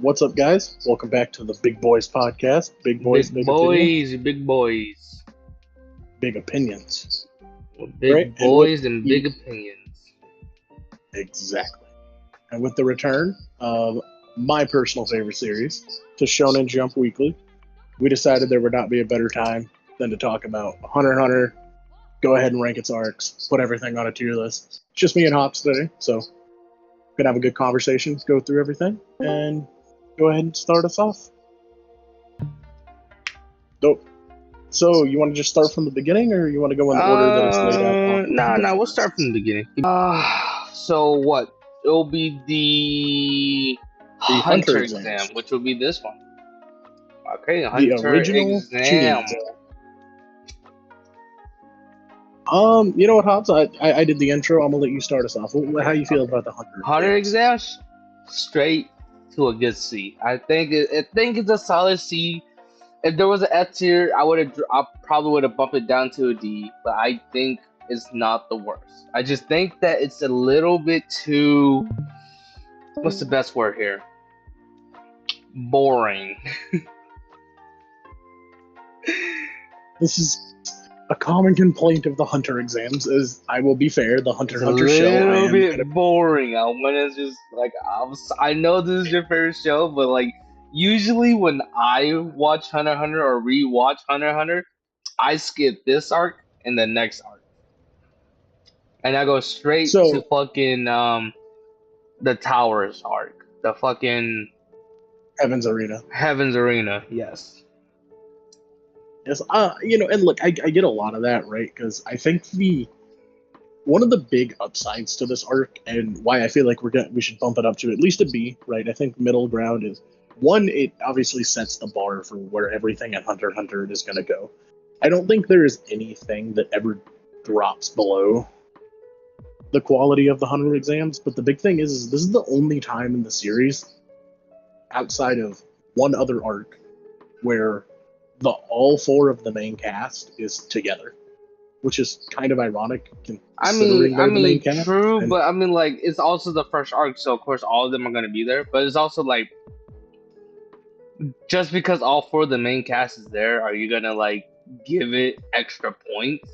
What's up, guys? Welcome back to the Big Boys podcast. Big Boys, Big Big Opinion, boys, big boys. Big Opinions. Right? Big And with boys and the, big opinions. exactly. And with the return of my personal favorite series to Shonen Jump Weekly, we decided there would not be a better time than to talk about Hunter x Hunter, go ahead and rank its arcs, put everything on a tier list. It's just me and Hops today, so we're going to have a good conversation, go through everything, and go ahead and start us off. Dope. So, you want to just start from the beginning, or you want to go in the order that it's laid out? No, we'll start from the beginning. So what? It'll be the The Hunter Hunter exams. exam, which will be this one. Okay, The Hunter original Chunin exam. exam. You know what, Hobbs? I did the intro. I'm gonna let you start us off. How you feel about the Hunter? Hunter exams? exam, straight to a good C. I think it's a solid C. If there was an F tier, I probably would have bumped it down to a D, but I think it's not the worst. I just think that it's a little bit too, what's the best word here? Boring. This is a common complaint of the Hunter exams. Is I will be fair, the Hunter It's x a Hunter show. I little am bit gonna, boring. I want to just like I know this is your favorite show, but like usually when I watch Hunter x Hunter or rewatch Hunter x Hunter, I skip this arc and the next arc. And I go straight to so fucking the Towers arc. The fucking Heaven's Arena. Heaven's Arena, yes. Yes, and look, I get a lot of that, right? Because I think one of the big upsides to this arc, and why I feel like we should bump it up to at least a B, right? I think middle ground is one. It obviously sets the bar for where everything at Hunter x Hunter is going to go. I don't think there is anything that ever drops below the quality of the Hunter exams. But the big thing is this is the only time in the series, outside of one other arc, where all four of the main cast is together, which is kind of ironic considering they're the main cast. True, And but I mean, like, it's also the first arc, so of course all of them are gonna be there. But it's also like, just because all four of the main cast is there, are you gonna like give it extra points?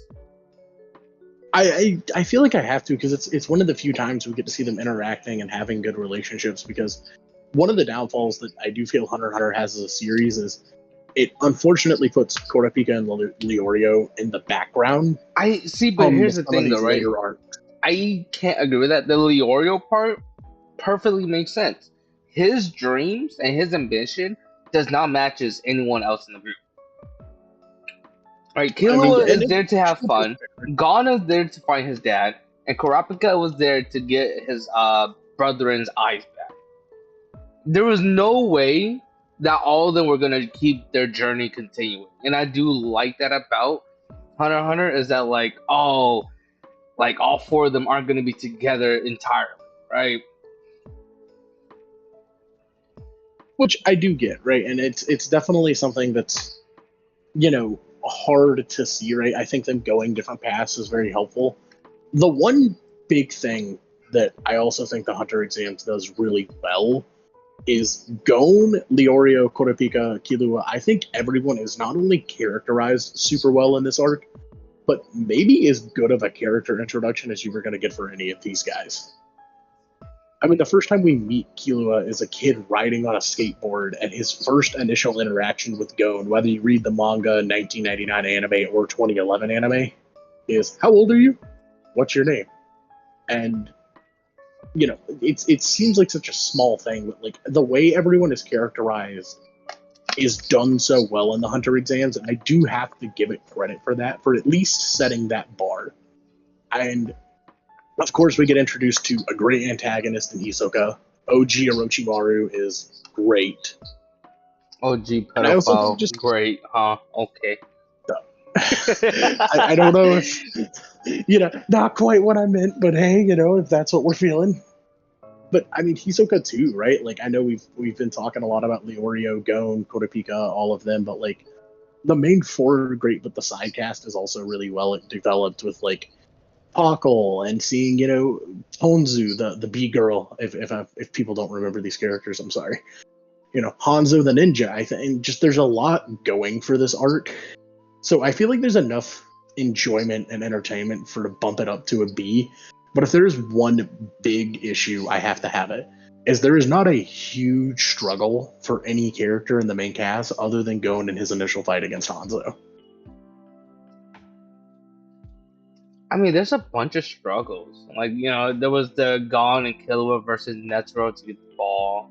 I feel like I have to, because it's one of the few times we get to see them interacting and having good relationships. Because one of the downfalls that I do feel Hunter x Hunter has as a series is it unfortunately puts Kurapika and Leorio in the background. I see, but here's the some of thing, these though, right? later arcs. I can't agree with that. The Leorio part perfectly makes sense. His dreams and his ambition does not matches anyone else in the group. Right, Killua is there to have fun. Gon is there to find his dad, and Kurapika was there to get his brethren's eyes back. There was no way that all of them were gonna keep their journey continuing, and I do like that about Hunter x Hunter is that like all four of them aren't gonna be together entirely, right? Which I do get, right? And it's definitely something that's, hard to see, right? I think them going different paths is very helpful. The one big thing that I also think the Hunter exams does really well is Gon, Leorio, Kurapika, Killua. I think everyone is not only characterized super well in this arc, but maybe as good of a character introduction as you were going to get for any of these guys. I mean, the first time we meet Killua is a kid riding on a skateboard, and his first initial interaction with Gon, whether you read the manga 1999 anime or 2011 anime, is, "How old are you? What's your name?" And it seems like such a small thing, but like the way everyone is characterized is done so well in the Hunter exams, and I do have to give it credit for that, for at least setting that bar. And of course, we get introduced to a great antagonist in Hisoka. OG Orochimaru is great. OG And I also pedophile, think great, huh? Okay. I don't know if, not quite what I meant, but hey, if that's what we're feeling. But I mean, Hisoka too, right? Like, I know we've been talking a lot about Leorio, Gon, Kurapika, all of them, but like the main four are great, but the side cast is also really well developed with like Pockle and seeing, Tonzu, the B girl. If people don't remember these characters, I'm sorry. Hanzo the Ninja. I think just there's a lot going for this arc, so I feel like there's enough enjoyment and entertainment for to bump it up to a B. But if there is one big issue, I have to have it, is there is not a huge struggle for any character in the main cast other than Gon in his initial fight against Hanzo. I mean, there's a bunch of struggles. Like, there was the Gon and Killua versus Netero to get the ball.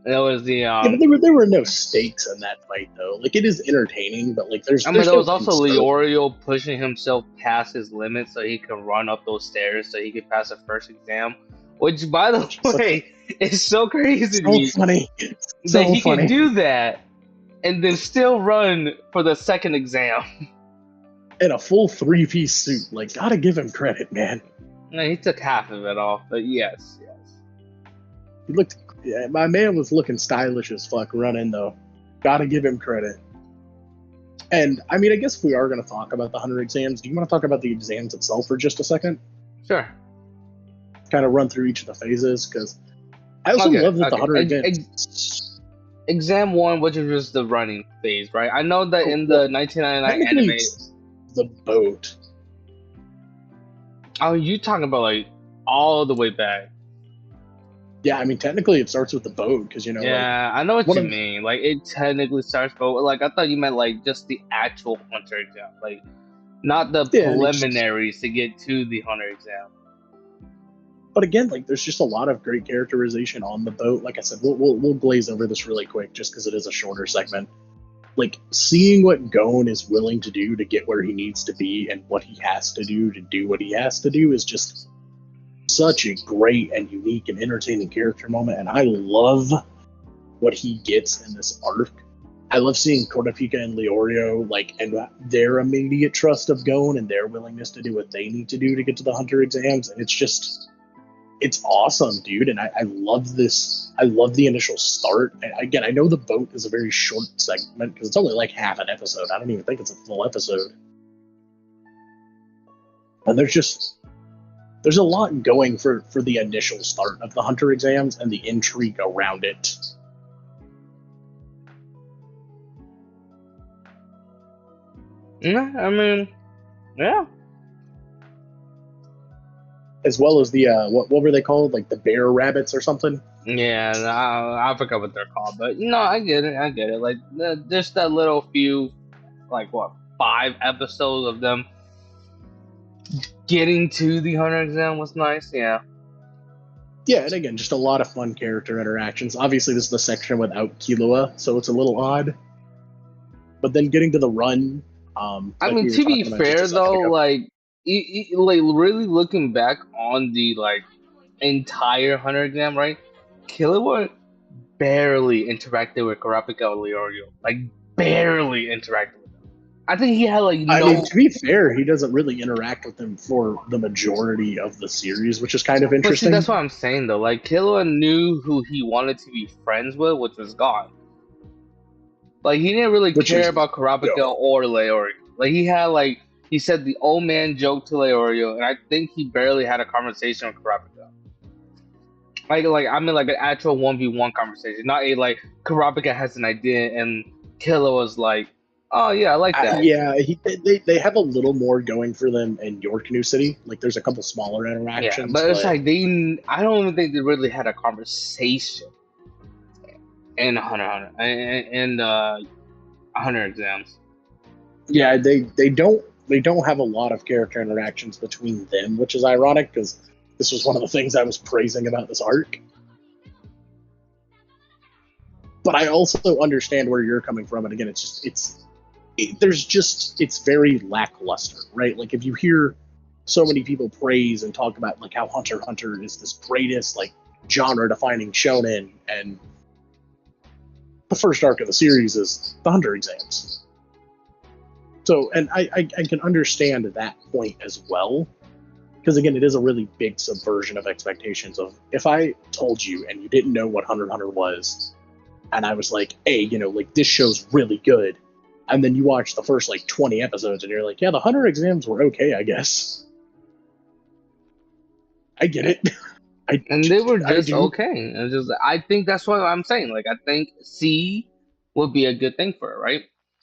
There was the Yeah, but there were no stakes in that fight though. Like, it is entertaining, but like there there no was also concern. Leorio pushing himself past his limit so he could run up those stairs so he could pass the first exam. Which, by the way, is so crazy to me. Funny. That he can do that and then still run for the second exam. In a full 3-piece suit. Like, gotta give him credit, man. No, he took half of it off, but yes. He looked. Yeah, my man was looking stylish as fuck running though. Gotta give him credit. And I mean, I guess if we are going to talk about the 100 exams, do you want to talk about the exams itself for just a second? Sure. Kind of run through each of the phases, because I also love that the 100 exams. Exam 1, which is just the running phase, right? I know that in the 1999 anime, the boat. Oh, you talking about like all the way back? Yeah, I mean, technically it starts with the boat, because Yeah, like, I know what you mean. Like, it technically starts, but like I thought you meant like just the actual hunter exam, like not the preliminaries to get to the hunter exam. But again, like, there's just a lot of great characterization on the boat. Like I said, we'll glaze over this really quick just because it is a shorter segment. Like, seeing what Gon is willing to do to get where he needs to be and what he has to do what he has to do is just such a great and unique and entertaining character moment, and I love what he gets in this arc. I love seeing Kurapika and Leorio, like, and their immediate trust of Gon and their willingness to do what they need to do to get to the hunter exams, and it's awesome, dude. And I love this. I love the initial start. And again, I know the boat is a very short segment because it's only like half an episode. I don't even think it's a full episode. And there's a lot going for the initial start of the hunter exams and the intrigue around it. Yeah, I mean, yeah. As well as the what were they called? Like the bear rabbits or something? Yeah, I forgot what they're called, but I get it. Like, just that little few, like, what, 5 episodes of them getting to the hunter exam was nice. Yeah, and again, just a lot of fun character interactions. Obviously, this is the section without Killua, so it's a little odd. But then getting to the run. I mean, to be fair though, like really looking back on the like entire hunter exam, right? Killua barely interacted with Kurapika or Leorio. Like, barely interacted with them. I think he had like no. I mean, to be fair, he doesn't really interact with them for the majority of the series, which is kind of interesting. But see, that's what I'm saying though. Like, Killua knew who he wanted to be friends with, which was Gon. Like, he didn't really care about Kurapika or Leorio. Like, he had like, he said the old man joke to Leorio, and I think he barely had a conversation with Kurapika. Like I mean, like an actual 1v1 conversation, not a like Kurapika has an idea and Killua was like, oh yeah, I like that. They have a little more going for them in Your Canoe City. Like, there's a couple smaller interactions. Yeah, but it's like I don't even think they really had a conversation in Hunter and Hunter exams. Yeah, they don't have a lot of character interactions between them, which is ironic because this was one of the things I was praising about this arc. But I also understand where you're coming from, and again, it's very lackluster, right? Like, if you hear so many people praise and talk about like how Hunter x Hunter is this greatest like genre-defining shonen, and the first arc of the series is the Hunter exams. So, and I can understand that point as well. Because again, it is a really big subversion of expectations. Of if I told you and you didn't know what Hunter x Hunter was, and I was like, hey, like, this show's really good, and then you watch the first like 20 episodes and you're like, yeah, the Hunter exams were okay, I guess. I get it. I and they were I just do. okay. And just I think that's what I'm saying. Like I think C would be a good thing for it, right?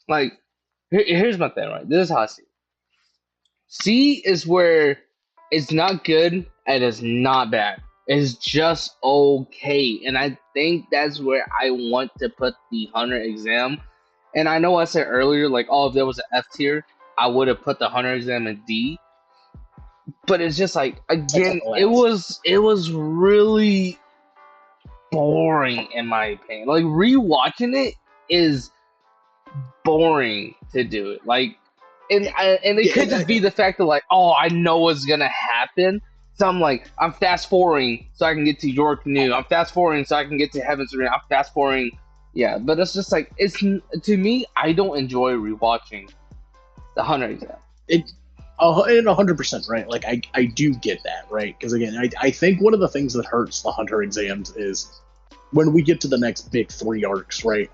Like here's my thing, right? This is how I see it. C is where it's not good and it's not bad. It's just okay. And I think that's where I want to put the Hunter exam. And I know I said earlier, like, oh, if there was an F tier, I would have put the Hunter exam in D. But it's just like Second again, to it last. was really boring in my opinion. Like rewatching it is boring to do it. Like, and it Yeah, could just be the fact that like, oh, I know what's gonna happen. So I'm fast forwarding so I can get to York New. I'm fast forwarding so I can get to Heaven's Arena. I'm fast forwarding, yeah. But it's just like it's to me, I don't enjoy rewatching the Hunter exam. it and 100% right. Like I do get that right because again I think one of the things that hurts the Hunter exams is when we get to the next big three arcs, right?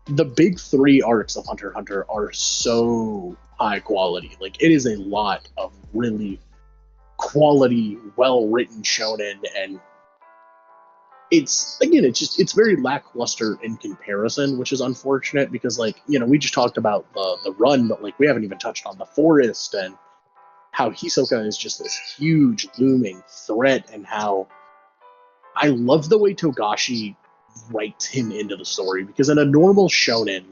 The big three arcs of Hunter x Hunter are so high quality. Like it is a lot of really quality, well written shonen, and it's again, it's very lackluster in comparison, which is unfortunate because like we just talked about the run, but like we haven't even touched on the forest and how Hisoka is just this huge looming threat, and how I love the way Togashi writes him into the story because in a normal shonen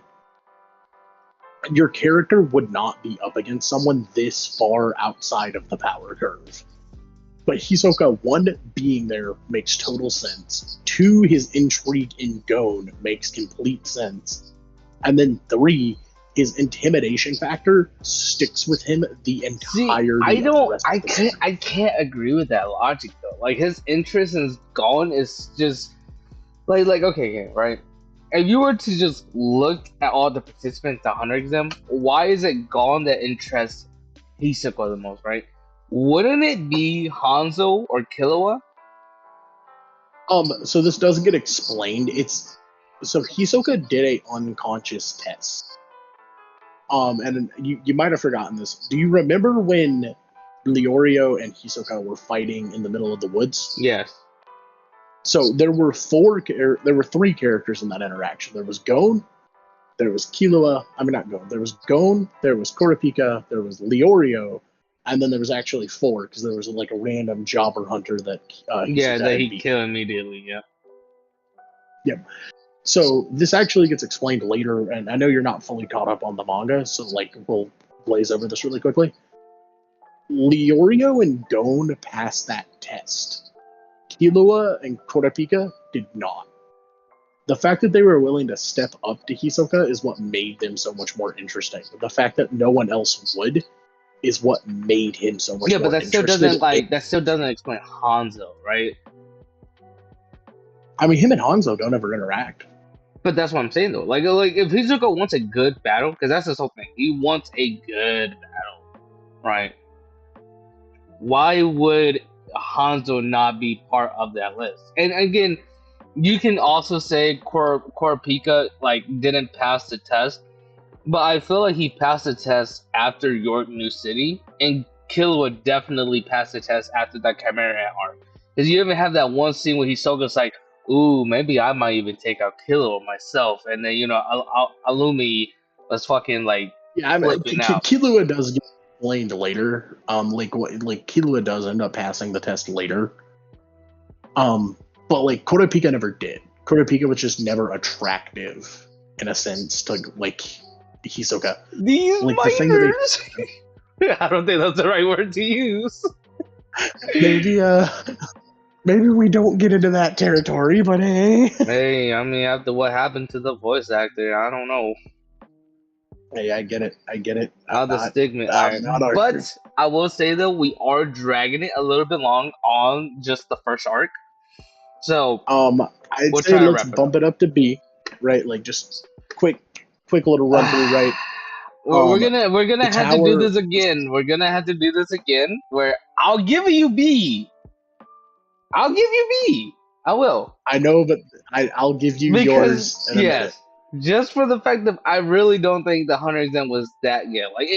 your character would not be up against someone this far outside of the power curve. But Hisoka, one, being there makes total sense. Two, his intrigue in Gon makes complete sense. And then three, his intimidation factor sticks with him the See, entirety of the rest of the series. I can't agree with that logic though. Like his interest in Gone is just like okay, right? If you were to just look at all the participants at Hunter exam, why is it Gone that interests Hisoka the most, right? Wouldn't it be Hanzo or Killua? So this doesn't get explained. So Hisoka did a unconscious test. And you might have forgotten this. Do you remember when Leorio and Hisoka were fighting in the middle of the woods? Yes. So there were three characters in that interaction. There was Gon, there was Killua. I mean, not Gon. There was Gon. There was Kurapika. There was Leorio, and then there was actually four because there was like a random jobber hunter that Yeah, Hisoka that had he beat. kill immediately. Yeah. Yep. So this actually gets explained later, and I know you're not fully caught up on the manga, so like we'll blaze over this really quickly. Leorio and Gon passed that test. Killua and Kurapika did not. The fact that they were willing to step up to Hisoka is what made them so much more interesting. The fact that no one else would is what made him so much Yeah, but more that still interested. doesn't explain Hanzo, right? I mean, him and Hanzo don't ever interact. But that's what I'm saying though. Like if Hisoka wants a good battle, because that's his whole thing. He wants a good battle, right? Why would Hanzo not be part of that list? And again, you can also say Kurapika like didn't pass the test, but I feel like he passed the test after York New City, and Killua definitely passed the test after that Chimera arc. Because you even have that one scene where Hisoka's like, "Ooh, maybe I might even take out Killua myself," and then Alumi was fucking like Yeah, I mean, flipping out. Killua does get explained later. Like Killua does end up passing the test later. But like Kurapika never did. Kurapika was just never attractive in a sense to like Hisoka. These Like minors. I don't think that's the right word to use. maybe we don't get into that territory, but hey. Hey, I mean, after what happened to the voice actor, I don't know. Hey, I get it. How the stigma. I'm not arguing. But I will say though, we are dragging it a little bit long on just the first arc. So I'd we'll say try to let's wrap it bump up. it up to B, right? Like just quick little run through, right? We're gonna The have to do tower. this again. We're gonna have to do this again. Where I'll give you B. I'll give you B. I will. I know, but I'll give you yours in a minute. Just for the fact that I really don't think the Hunter exam was that good. Like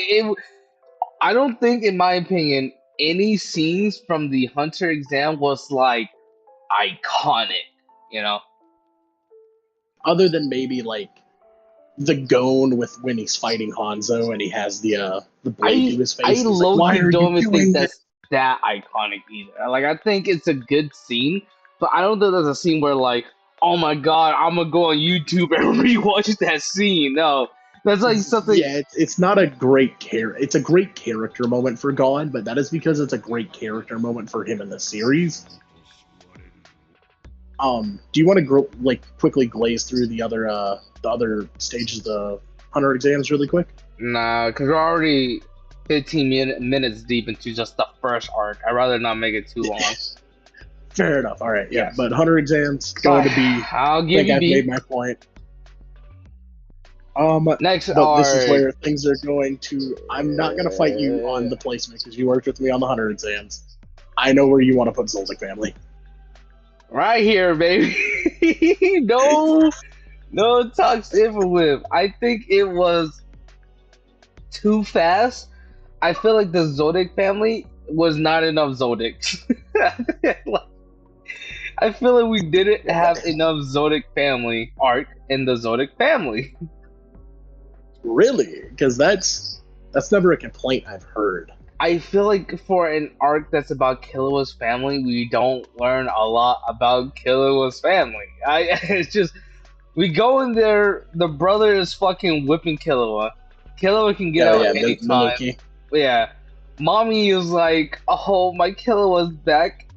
I don't think, in my opinion, any scenes from the Hunter exam was like iconic, you know. Other than maybe like the Gon with when he's fighting Hanzo and he has the blade to his I face. He's like, low "Why key are you don't even think doing this?" that's that iconic either. Like I think it's a good scene, but I don't think there's a scene where like, oh my god, I'm gonna go on YouTube and rewatch that scene. No, that's like something. Yeah, it's not a great It's a great character moment for Gon, but that is because it's a great character moment for him in the series. Do you want to like quickly glaze through the other stages of the Hunter exams really quick? Nah, because we're already minutes deep into just the first arc. I'd rather not make it too long. Fair enough. All right, yeah. Yes. But Hunter exams going to be. I'll I give think you I've B. made my point. Next But this is arc. where things are going to. I'm not going to fight you on the placement because you worked with me on the Hunter exams. I know where you want to put Zoldyck family. Right here, baby. No talks ever with. I think it was too fast. I feel like the Zodiac family was not enough Zodiacs. I feel like we didn't have enough Zodiac family arc in the Zodiac family. Really? Because that's never a complaint I've heard. I feel like for an arc that's about Killua's family, we don't learn a lot about Killua's family. It's just we go in there, the brother is fucking whipping Killua. Killua can get out anytime. Milky. Yeah. Mommy is like, oh, my Killua's back.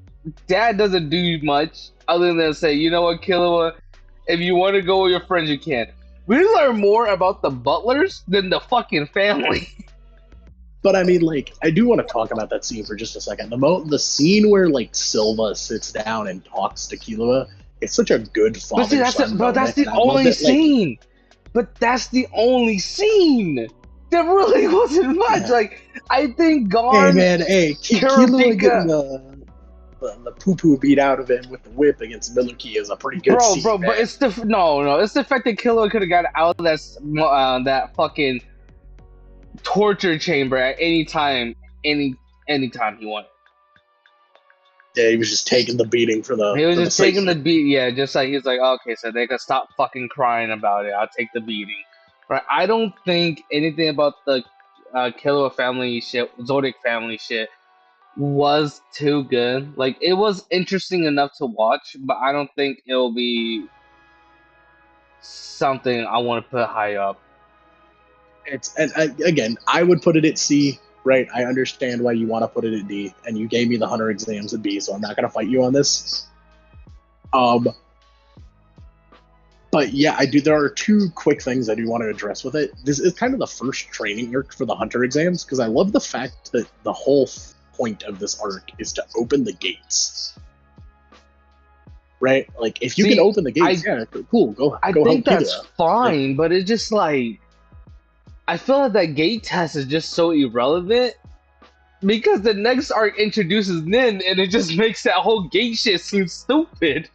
Dad doesn't do much other than say, you know what, Killua, if you want to go with your friends, you can. We learn more about the butlers than the fucking family. But I mean, like, I do want to talk about that scene for just a second. The scene where like Silva sits down and talks to Killua, it's such a good father son. But that's the only scene. But that's the only scene. There really wasn't much. Yeah. Like I think Gon. Hey man, Killua getting the poo poo beat out of him with the whip against Milky is a pretty good scene. Bro, but it's the it's the fact that Killua could have got out of that fucking torture chamber at any time he wanted. Yeah, he was just taking the beating for the. He was just taking the beat. Yeah, just like he's like, okay, so they can stop fucking crying about it. I'll take the beating. Right? I don't think anything about the Killua family shit, Zodiac family shit, was too good. Like it was interesting enough to watch, but I don't think it'll be something I want to put high up. Again, I would put it at C. Right, I understand why you want to put it at D, and you gave me the Hunter exams at B, so I'm not going to fight you on this. But yeah, I do. There are two quick things I do want to address with it. This is kind of the first training arc for the Hunter exams, because I love the fact that the whole point of this arc is to open the gates. Right? Like, if you can open the gates, yeah, cool, go I think that's fine, but it's just like, I feel like that gate test is just so irrelevant because the next arc introduces Nin and it just makes that whole gate shit seem stupid.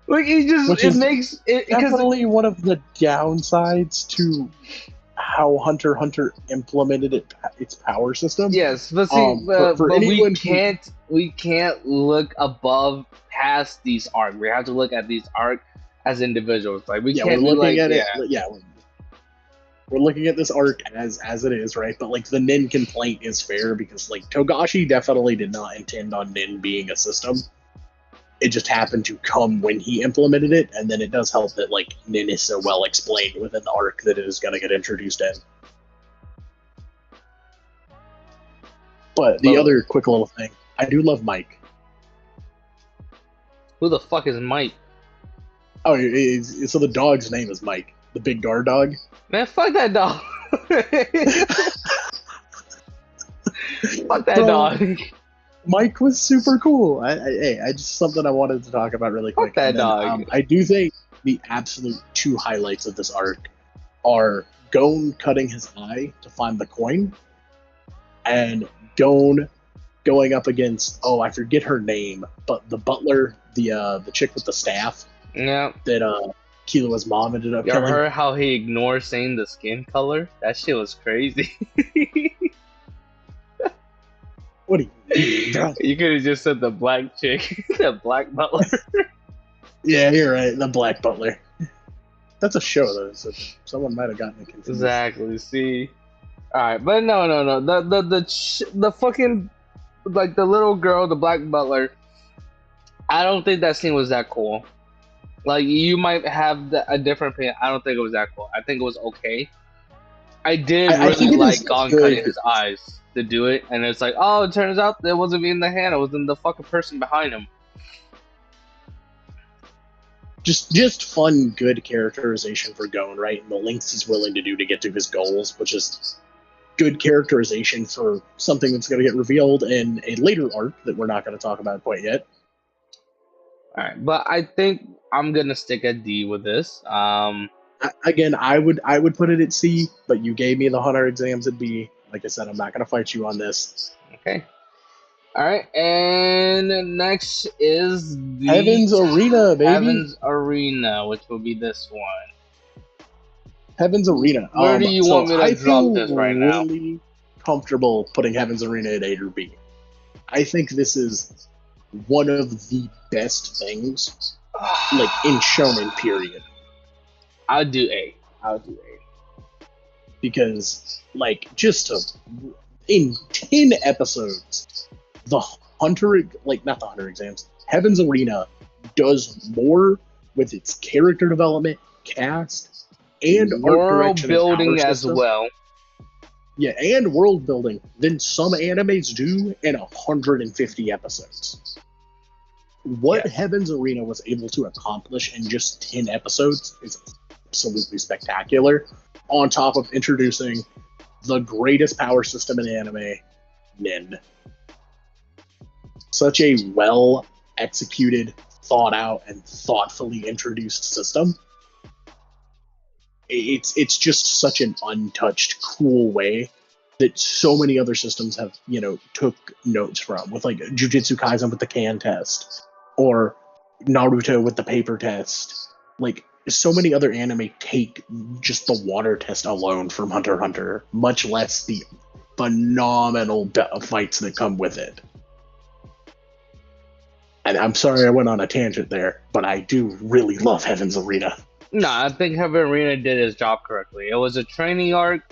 Like it makes it definitely one of the downsides to how Hunter x Hunter implemented its power system. Yes, but see, but we can't look above past these arcs. We have to look at these arcs as individuals. Like we can't we're looking at it. Yeah. We're looking at this arc as it is, right? But like the Nin complaint is fair because like Togashi definitely did not intend on Nin being a system. It just happened to come when he implemented it, and then it does help that like Nin is so well explained within the arc that it is going to get introduced in. But the other quick little thing, I do love Mike. Who the fuck is Mike? Oh, so the dog's name is Mike, the big guard dog. Man, fuck that dog. Fuck that dog. Mike was super cool. I just something I wanted to talk about really quick. Fuck that dog. I do think the absolute two highlights of this arc are Gon cutting his eye to find the coin, and Gon going up against I forget her name, but the butler, the chick with the staff. Yeah. That Killua's mom ended up killing. You heard how he ignored saying the skin color? That shit was crazy. What do you mean, bro? You could have just said the black chick, the black butler. Yeah, you're right. The Black Butler. That's a show, though, so someone might have gotten it confused. Exactly. See. All right, but no. The fucking like the little girl, the black butler. I don't think that scene was that cool. Like you might have a different opinion. I don't think it was that cool. I think it was okay. I did I think really it like is Gon good. cutting his eyes to do it, and it's like, oh, it turns out it wasn't me in the hand; it was in the fucking person behind him. Just fun, good characterization for Gon, right? And the lengths he's willing to do to get to his goals, which is good characterization for something that's going to get revealed in a later arc that we're not going to talk about quite yet. All right, but I think I'm gonna stick at D with this. Again, I would put it at C, but you gave me the Hunter exams at B. Like I said, I'm not going to fight you on this. Okay. All right, and next is the Heaven's Arena, baby. Heaven's Arena, which will be this one. Heaven's Arena. Where do you want me to drop this right now? I'm really comfortable putting Heaven's Arena at A or B. I think this is one of the best things, like in Shonen, period. I'll do A. Because, like, in 10 episodes, the Hunter, like, not the Hunter exams, Heaven's Arena does more with its character development, cast, and world building as well. Yeah, and world building than some animes do in 150 episodes. What Heaven's Arena was able to accomplish in just 10 episodes is absolutely spectacular, on top of introducing the greatest power system in anime, Nin. Such a well executed, thought out, and thoughtfully introduced system. It's just such an untouched, cool way that so many other systems have, took notes from, with like Jujutsu Kaisen with the can test, or Naruto with the paper test. Like, so many other anime take just the water test alone from Hunter x Hunter, much less the phenomenal fights that come with it. And I'm sorry I went on a tangent there, but I do really love Heaven's Arena. No, I think Heaven Arena did his job correctly. It was a training arc,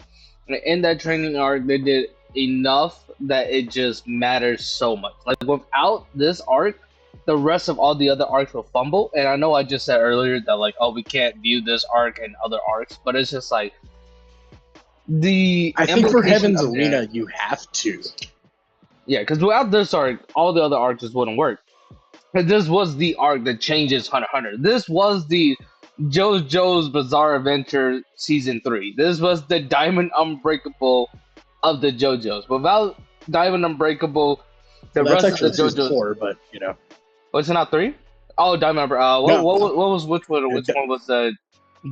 and in that training arc, they did enough that it just matters so much. Like, without this arc, the rest of all the other arcs will fumble. And I know I just said earlier that, like, oh, we can't view this arc and other arcs, but it's just like I think for Heaven's Arena, you have to. Yeah, because without this arc, all the other arcs just wouldn't work. But this was the arc that changes Hunter x Hunter. This was the JoJo's Bizarre Adventure Season 3. This was the Diamond Unbreakable of the JoJo's. Without Diamond Unbreakable, the rest of the JoJo's... 4, but, Was it not 3? Oh, Diamond Unbreakable. Which one was the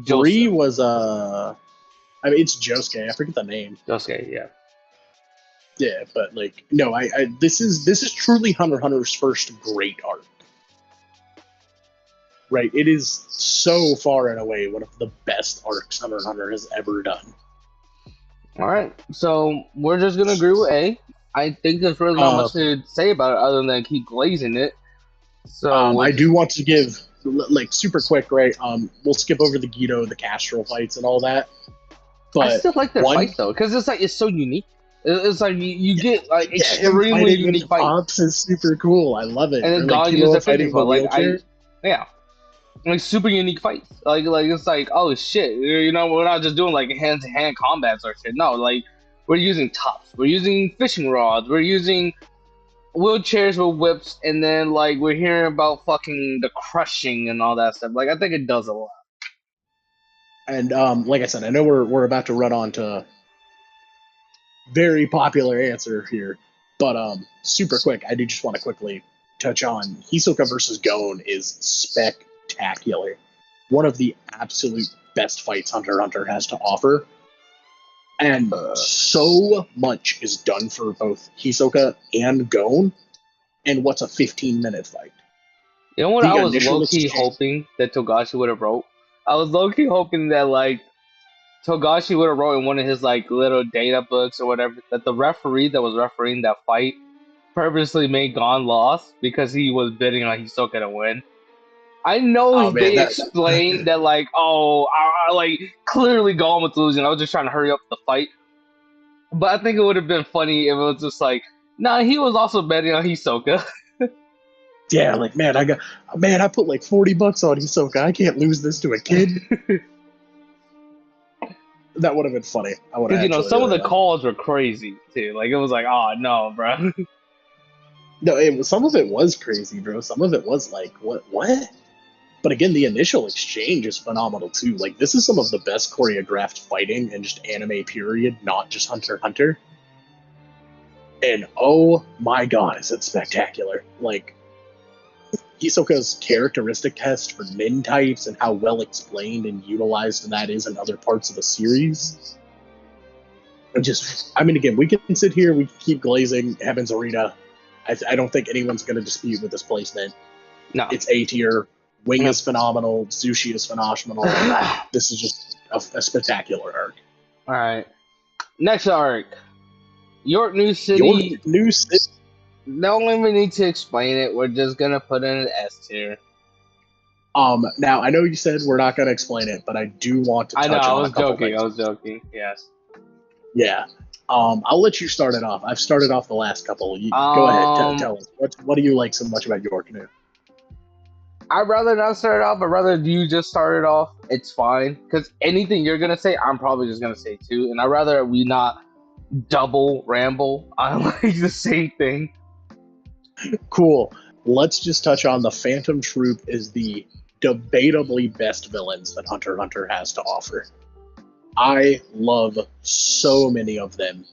Joseph? 3 was, it's Josuke. I forget the name. Josuke, yeah. Yeah, but, like, no, this is truly Hunter x Hunter's first great arc. Right, it is so far and away one of the best arcs Hunter x Hunter has ever done. All right, so we're just gonna agree with A. I think there's really not much to say about it other than keep glazing it. So I do want to give, like, super quick, right? We'll skip over the Guido, the Castro fights, and all that. But I still like their fights though, because it's so unique. It's like you get like extremely unique fights. Pops is super cool. I love it. And then God used a fishing pole. Like super unique fights. Like it's like, oh shit, we're not just doing like hand to hand combats or shit. No, like we're using tops, we're using fishing rods, we're using wheelchairs with whips, and then like we're hearing about fucking the crushing and all that stuff. Like I think it does a lot. And like I said, I know we're about to run on to very popular answer here, but super quick, I do just want to quickly touch on Hisoka versus Gon is spectacular. One of the absolute best fights Hunter x Hunter has to offer. And so much is done for both Hisoka and Gon in what's a 15-minute fight. You know what I was low-key hoping that Togashi would have wrote? I was low-key hoping that, like, Togashi would have wrote in one of his, like, little data books or whatever, that the referee that was refereeing that fight purposely made Gon lost because he was bidding on Hisoka to win. I know Oh man, they explained that like, oh, like clearly Gon was losing. I was just trying to hurry up the fight. But I think it would have been funny if it was just like, nah, he was also betting on Hisoka. yeah, like I put like $40 on Hisoka. I can't lose this to a kid. That would have been funny. I would have Because actually some of really the liked. calls were crazy too. Like it was like, oh no, bro. No, some of it was crazy, bro. Some of it was like, what? But again, the initial exchange is phenomenal too. Like this is some of the best choreographed fighting in just anime period, not just Hunter x Hunter. And oh my god, is it spectacular! Like Hisoka's characteristic test for nin types and how well explained and utilized that is in other parts of the series. I mean, again, we can sit here, we can keep glazing Heaven's Arena. I don't think anyone's going to dispute with this placement. No. It's A tier. Wing is phenomenal. Zushi is phenomenal. This is just a spectacular arc. All right. Next arc. York New City. Don't even need to explain it. We're just going to put in an S tier. Now, I know you said we're not going to explain it, but I do want to touch on I was joking. Yes. Yeah. I'll let you start it off. I've started off the last couple. Go ahead. Tell us. What do you like so much about York New? I'd rather not start it off, but rather you just start it off. It's fine. Because anything you're going to say, I'm probably just going to say too. And I'd rather we not double ramble on like the same thing. Cool. Let's just touch on the Phantom Troop is the debatably best villains that Hunter x Hunter has to offer. I love so many of them,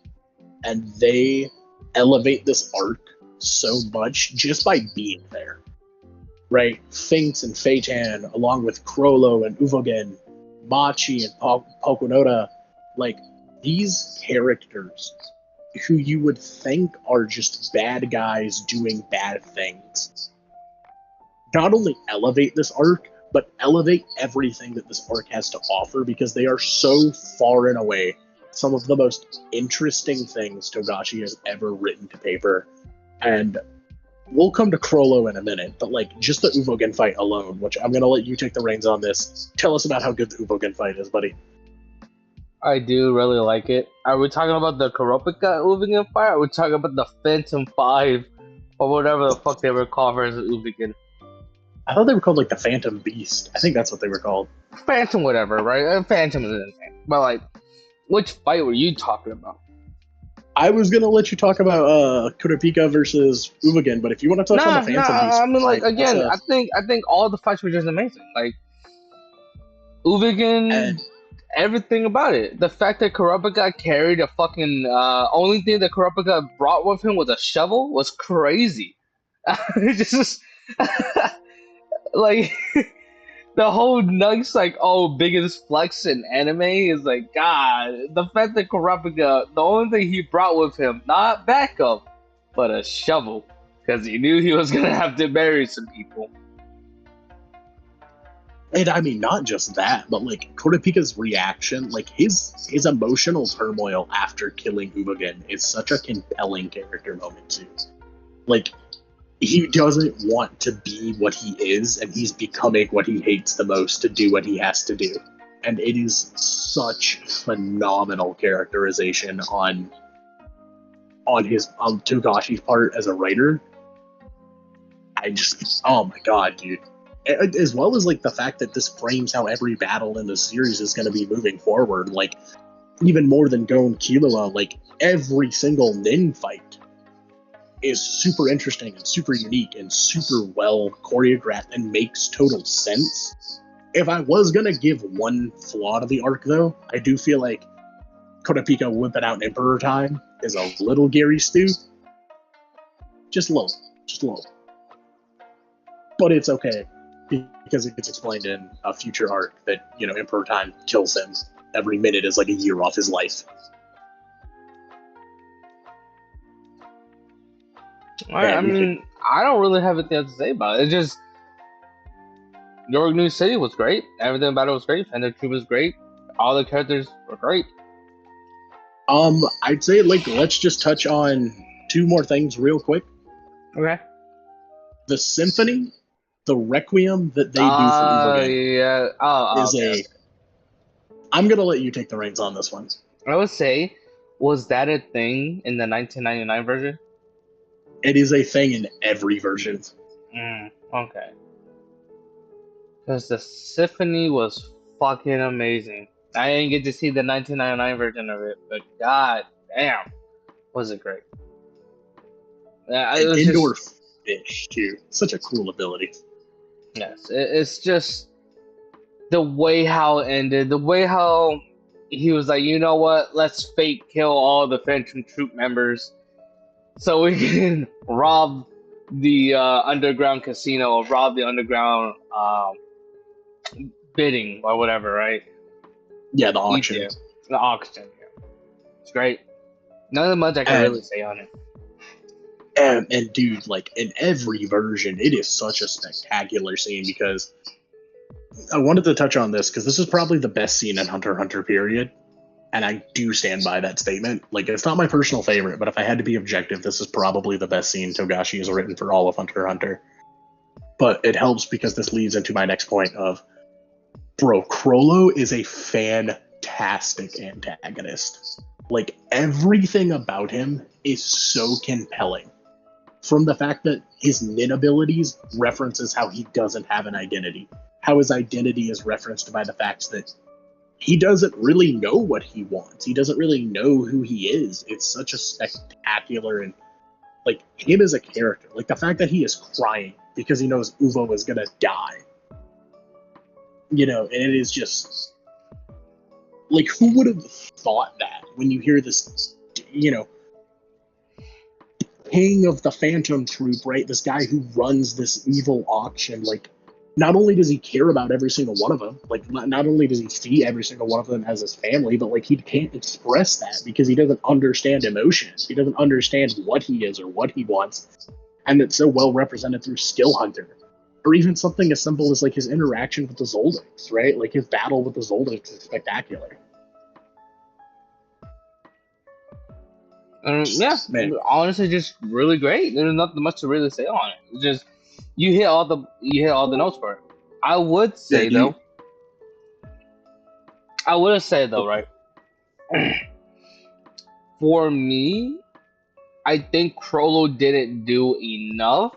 and they elevate this arc so much just by being there. Right? Finks and Feitan, along with Krollo and Uvogen, Machi and Pokunoda, like these characters who you would think are just bad guys doing bad things, not only elevate this arc, but elevate everything that this arc has to offer because they are so far and away some of the most interesting things Togashi has ever written to paper. And we'll come to Krollo in a minute, but like just the Uvogen fight alone, which I'm going to let you take the reins on this. Tell us about how good the Uvogen fight is, buddy. I do really like it. Are we talking about the Kurapika Uvogen fight? Or are we talking about the Phantom 5 or whatever the fuck they were called for as Uvogen? I thought they were called like the Phantom Beast. I think that's what they were called. Phantom whatever, right? Phantom is insane. But like, which fight were you talking about? I was gonna let you talk about Kurapika versus Uvogen, but if you want to touch on the Phantom Beast, I mean, like again, I think all the fights were just amazing. Like Uvogen, everything about it. The fact that Kurapika carried a fucking only thing that Kurapika brought with him was a shovel was crazy. Just like the whole Nugs like biggest flex in anime is like God. The fact that Kurapika, the only thing he brought with him, not backup, but a shovel, because he knew he was gonna have to bury some people. And I mean, not just that, but like Kurapika's reaction, like his emotional turmoil after killing Uvogen is such a compelling character moment too. Like he doesn't want to be what he is, and he's becoming what he hates the most to do what he has to do. And it is such phenomenal characterization on his Togashi's part as a writer. Oh my god, dude. As well as like the fact that this frames how every battle in the series is going to be moving forward. Like even more than Gon Killua, like every single Nin fight is super interesting and super unique and super well choreographed and makes total sense. If I was gonna give one flaw to the arc, though, I do feel like Kurapika whipping out Emperor time is a little Gary Stew. Just low. But it's okay because it gets explained in a future arc that, you know, Emperor time kills him. Every minute is like a year off his life. I mean, I don't really have anything else to say about it. It's just York New City was great. Everything about it was great. And the crew was great. All the characters were great. I'd say like let's just touch on two more things real quick. Okay. The symphony, the requiem that they do for Uberman Yeah. is Okay. a. I'm gonna let you take the reins on this one. I would say, was that a thing in the 1999 version? It is a thing in every version. Okay. Because the symphony was fucking amazing. I didn't get to see the 1999 version of it, but god damn, was it great. Yeah, it An was indoor just, fish too. Such a cool ability. yes, it's just the way how it ended, the way how he was like, you know what, let's fake kill all the Phantom Troop members so we can rob the underground casino or rob the underground bidding or whatever, right? Yeah, the auction. Yeah, the auction. Yeah. It's great. Nothing much I can really say on it. And dude, like in every version, it is such a spectacular scene because I wanted to touch on this because this is probably the best scene in Hunter x Hunter, period. And I do stand by that statement. Like, it's not my personal favorite, but if I had to be objective, this is probably the best scene Togashi has written for all of Hunter x Hunter. But it helps because this leads into my next point of, bro, Chrollo is a fantastic antagonist. Like, everything about him is so compelling. From the fact that his nin abilities references how he doesn't have an identity, how his identity is referenced by the fact that he doesn't really know what he wants. He doesn't really know who he is. It's such a spectacular and like him as a character. Like the fact that he is crying because he knows Uvo is gonna die. You know, and it is just like who would have thought that when you hear this, you know, king of the Phantom Troop, right? This guy who runs this evil auction, like not only does he care about every single one of them, like not only does he see every single one of them as his family, but like he can't express that because he doesn't understand emotions. He doesn't understand what he is or what he wants. And it's so well represented through Skill Hunter. Or even something as simple as like his interaction with the Zoldyks, right? Like his battle with the Zoldyks is spectacular. Yeah, Man. honestly, just really great. There's nothing much to really say on it. It's just you hit all the notes for it. I would say though, right? For me, I think Chrollo didn't do enough.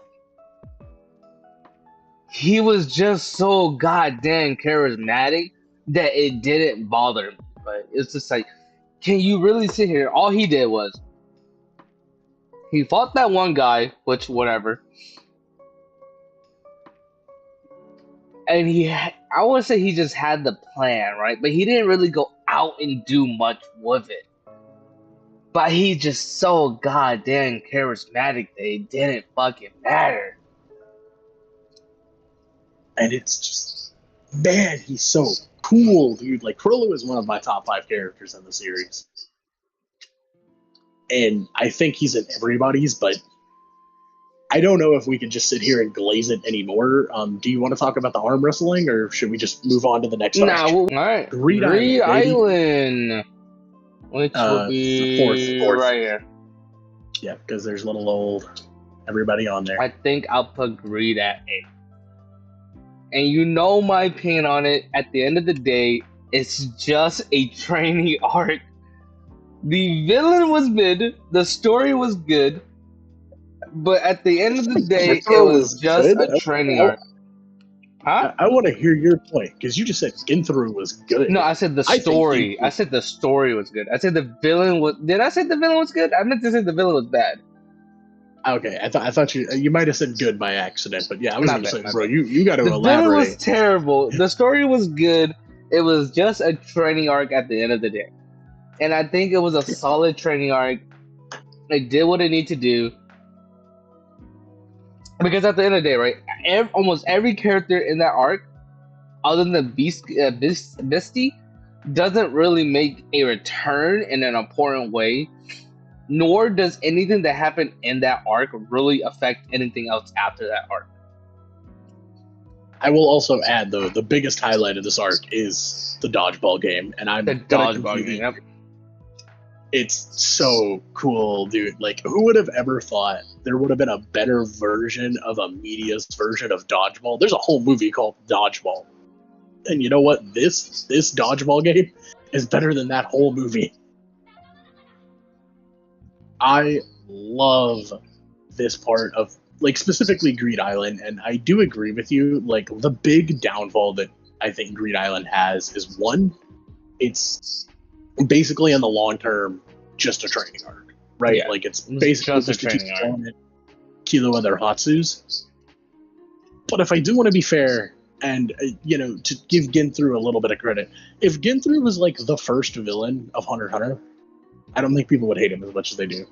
He was just so goddamn charismatic that it didn't bother me. But it's just like, can you really sit here? All he did was he fought that one guy, which whatever, and I would say he just had the plan, right? But he didn't really go out and do much with it. But he's just so goddamn charismatic that it didn't fucking matter. And it's just, man, he's so cool, dude. Like, Chrollo is one of my top 5 characters in the series. And I think he's in everybody's, but I don't know if we can just sit here and glaze it anymore. Do you want to talk about the arm wrestling, or should we just move on to the next arc? All right. Greed Island, which will be fourth right here. Yeah, because there's little old everybody on there. I think I'll put Greed at 8. And you know my opinion on it. At the end of the day, it's just a training arc. The villain was mid, the story was good, but at the end of the day, it was just a training arc. Huh? I want to hear your point because you just said Ginthru was good. No, I said the story. I said the story was good. I said the villain was. Did I say the villain was good? I meant to say the villain was bad. Okay, I thought you might have said good by accident, but yeah, I was going to say, bro, you got to elaborate. The villain was terrible. The story was good. It was just a training arc at the end of the day, and I think it was a solid training arc. It did what it needed to do. Because at the end of the day, right, almost every character in that arc, other than Beastie, doesn't really make a return in an important way, nor does anything that happened in that arc really affect anything else after that arc. I will also add, though, the biggest highlight of this arc is the dodgeball game, and I'm the dodgeball game. Yep. It's so cool, dude. Like, who would have ever thought there would have been a better version of a media's version of Dodgeball? There's a whole movie called Dodgeball. And you know what? This Dodgeball game is better than that whole movie. I love this part of, like, specifically Greed Island, and I do agree with you. Like, the big downfall that I think Greed Island has is, one, it's basically in the long term just a training arc, right? Yeah, like, it's basically just to keep calling it Kilo and their Hatsus. But if I do want to be fair, and to give Ginthru a little bit of credit, if Ginthru was like the first villain of Hunter x Hunter, I don't think people would hate him as much as they do.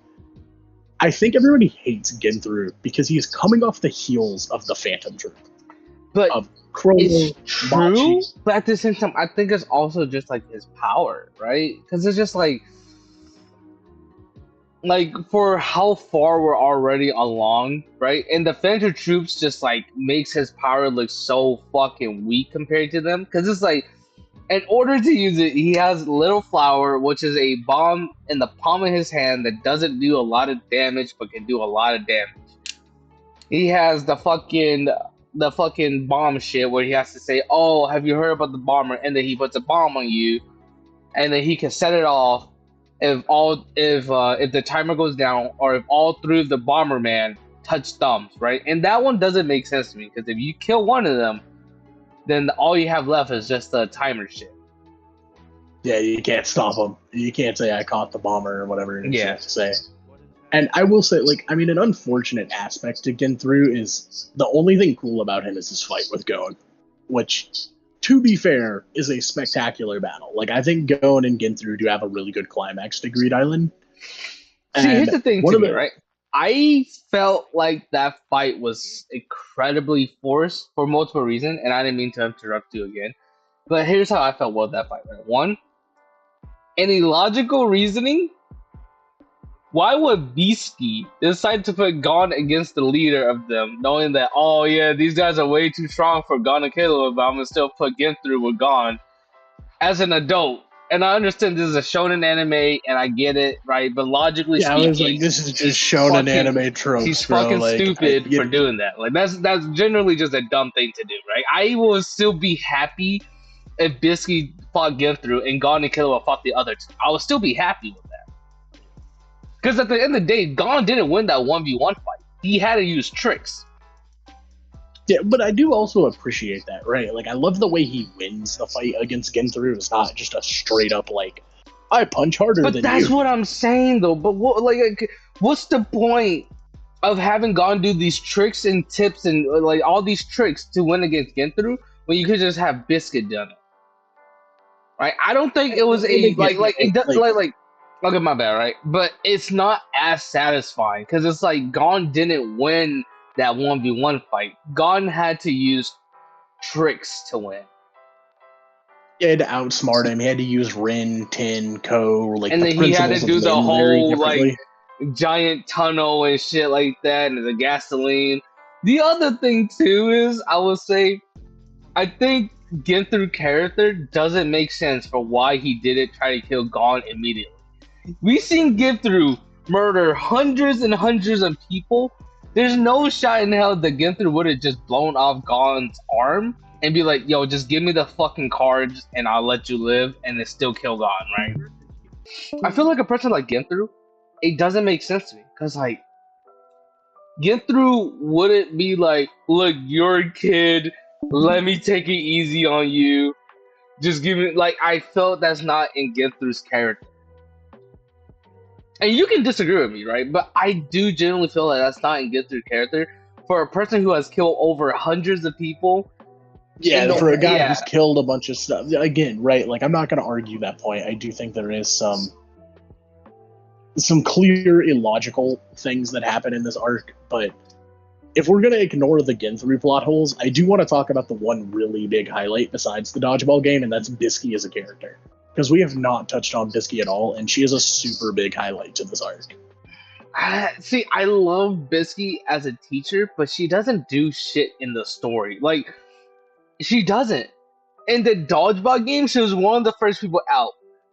I think everybody hates Ginthru because he is coming off the heels of the Phantom Troop. But of Crow, it's true, Machi. but at the same time, I think it's also just like his power, right? Because it's just like for how far we're already along, right? And the Phantom Troops just like makes his power look so fucking weak compared to them. Because it's like, in order to use it, he has Little Flower, which is a bomb in the palm of his hand that doesn't do a lot of damage, but can do a lot of damage. He has the fucking bomb shit where he has to say, "Oh, have you heard about the bomber?" And then he puts a bomb on you, and then he can set it off if the timer goes down, or if all three of the Bomberman touch thumbs, right? And that one doesn't make sense to me, because if you kill one of them, then all you have left is just the timer shit. Yeah, you can't stop him. You can't say I caught the bomber or whatever it is you have to say. And I will say, an unfortunate aspect to Ginthru is the only thing cool about him is his fight with Gon, which, to be fair, is a spectacular battle. Like, I think Gon and Ginthru do have a really good climax to Greed Island. See, here's the thing to me, right? I felt like that fight was incredibly forced for multiple reasons, and I didn't mean to interrupt you again. But here's how I felt about that fight, right? One, any logical reasoning, why would Beastie decide to put Gon against the leader of them, knowing that, oh yeah, these guys are way too strong for Gon and Caleb, but I'm gonna still put Ginthru with Gon as an adult? And I understand this is a shonen anime, and I get it, right? But logically speaking, I was like, this is just shonen anime tropes. He's fucking stupid for doing that. Like, that's generally just a dumb thing to do, right? I will still be happy if Bisky fought Ginthru and Gon and Killua fought the other two. I will still be happy with that. Because at the end of the day, Gon didn't win that 1v1 fight. He had to use tricks. Yeah, but I do also appreciate that, right? Like, I love the way he wins the fight against Ginthru. It's not just a straight up, like, I punch harder than you. But that's what I'm saying, though. But what's the point of having Gon do these tricks and tips and, like, all these tricks to win against Ginthru when you could just have Biscuit done it? Right? I don't think it was okay, my bad, right? But it's not as satisfying, because it's like Gon didn't win that 1v1 fight. Gon had to use tricks to win. He had to outsmart him. He had to use Rin, Tin, Ko, and then he had to do the whole like giant tunnel and shit like that, and the gasoline. The other thing too is, I will say, I think Ginthru character doesn't make sense for why he didn't try to kill Gon immediately. We've seen Ginthru murder hundreds and hundreds of people. There's no shot in hell that Ginthru would have just blown off Gon's arm and be like, yo, just give me the fucking cards and I'll let you live, and then still kill Gon, right? I feel like a person like Ginthru, it doesn't make sense to me. Because, like, Ginthru wouldn't be like, look, you're a kid, let me take it easy on you. Just give me, like, I felt that's not in Ginthru's character. And you can disagree with me, right? But I do generally feel like that's not in Ginthru's character. For a person who has killed over hundreds of people. Yeah, for a guy who's killed a bunch of stuff. Again, right, like, I'm not going to argue that point. I do think there is some clear illogical things that happen in this arc. But if we're going to ignore the Ginthru plot holes, I do want to talk about the one really big highlight besides the dodgeball game, and that's Bisky as a character. Because we have not touched on Bisky at all, and she is a super big highlight to this arc. See, I love Bisky as a teacher, but she doesn't do shit in the story. Like, she doesn't. In the dodgeball game, she was one of the first people out.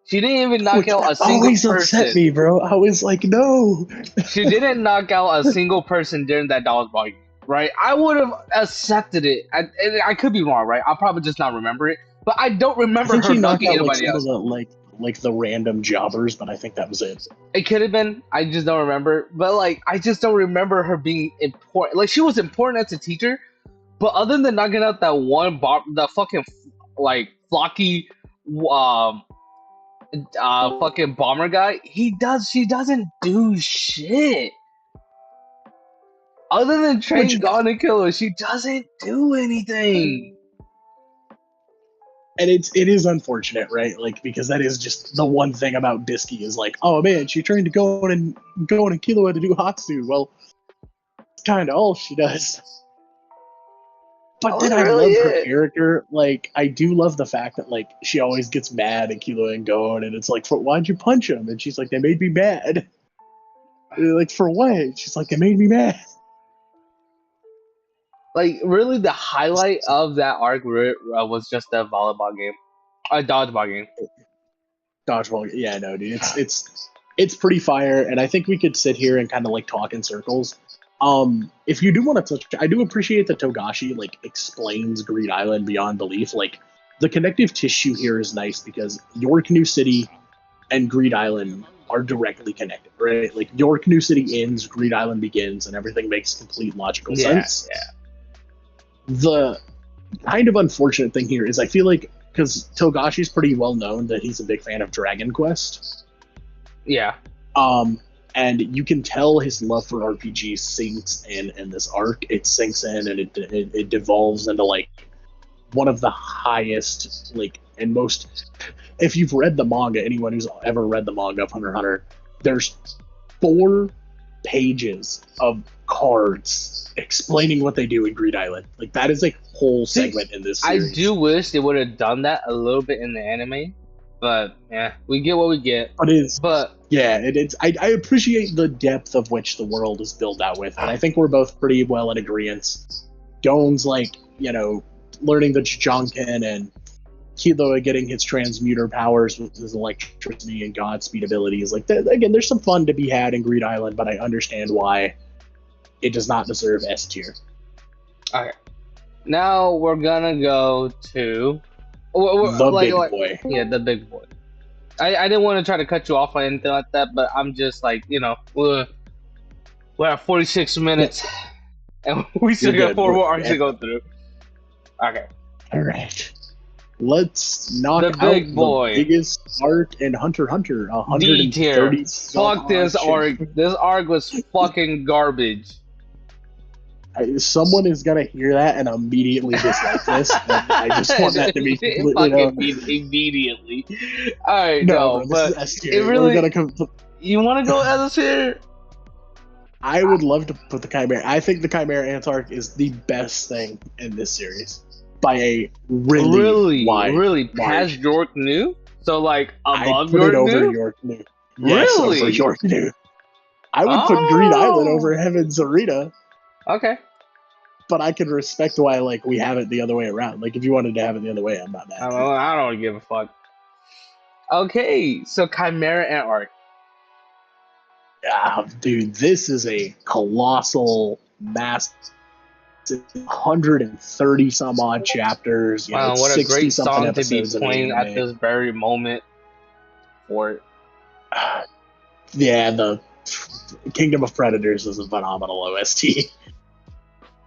She didn't even knock Which out a single always upset person. me, bro. I was like, no. She didn't knock out a single person during that dodgeball game, right? I would have accepted it. I could be wrong, right? I'll probably just not remember it, but I don't I remember think her she knocked knocking out like anybody some else. of the like the random jobbers, but I think that was it. It could have been. I just don't remember. But like, I just don't remember her being important. Like, she was important as a teacher, but other than knocking out that one the fucking like flocky, um, fucking bomber guy, she doesn't do shit. Other than Which train Gon and kill her, she doesn't do anything. and it is unfortunate, right? Like because that is just the one thing about Bisky is like, oh man, she trained to go and Killua to do Hatsu. Well, it's kind of all she does. But then I Really love her it. character. Like I do love the fact that like she always gets mad at Killua and Gon, and it's like, why'd you punch him? And she's like, they made me mad. Like for what? She's like, they made me mad. Like, really, the highlight of that arc was just the volleyball game, a dodgeball game. Dodgeball, yeah, no, dude, it's pretty fire, and I think we could sit here and kind of like talk in circles. If you do want to touch, I do appreciate that Togashi like explains Greed Island beyond belief. Like the connective tissue here is nice because York New City and Greed Island are directly connected, right? Like York New City ends, Greed Island begins, and everything makes complete logical sense. Yeah. The kind of unfortunate thing here is I feel like because Togashi's pretty well known that he's a big fan of Dragon Quest. Yeah. And you can tell his love for RPGs sinks in this arc. It sinks in and it devolves into like one of the highest like and most. If you've read the manga, anyone who's ever read the manga of Hunter x Hunter, there's 4 pages of cards explaining what they do in Greed Island. Like that is a whole segment in this series. I do wish they would have done that a little bit in the anime, but yeah, we get what we get. But it's I appreciate the depth of which the world is built out with, and I think we're both pretty well in agreement. Gon's like, learning the Jajunkin and Killua getting his transmuter powers with his electricity and Godspeed abilities. Like, again, there's some fun to be had in Greed Island, but I understand why it does not deserve S tier. Okay. Now we're gonna go to the big boy. Yeah, the big boy. I didn't want to try to cut you off or anything like that, but I'm just like, we're at 46 minutes, and we still got 4 more arcs to go through. Okay. All right. Let's knock the big out boy. The biggest arc in Hunter x Hunter. 130. Fuck this arc. This arc was fucking garbage. Someone is gonna hear that and immediately dislike this. And I just want that to be completely known. Immediately. All right, no, but it really. You want to go as a tier? I would love to put the Chimera. I think the Chimera Ants arc is the best thing in this series by a really past York New. So like above York New? over York New. Yes, really? Over York New. I would put Greed Island over Heaven's Arena. Okay. But I can respect why we have it the other way around. Like if you wanted to have it the other way, I'm not mad. I don't give a fuck. Okay, so Chimera Ant arc. Dude, this is a colossal, massive 130 some odd chapters. Wow, what a great song to be playing at this very moment for it. Yeah, the Kingdom of Predators is a phenomenal OST.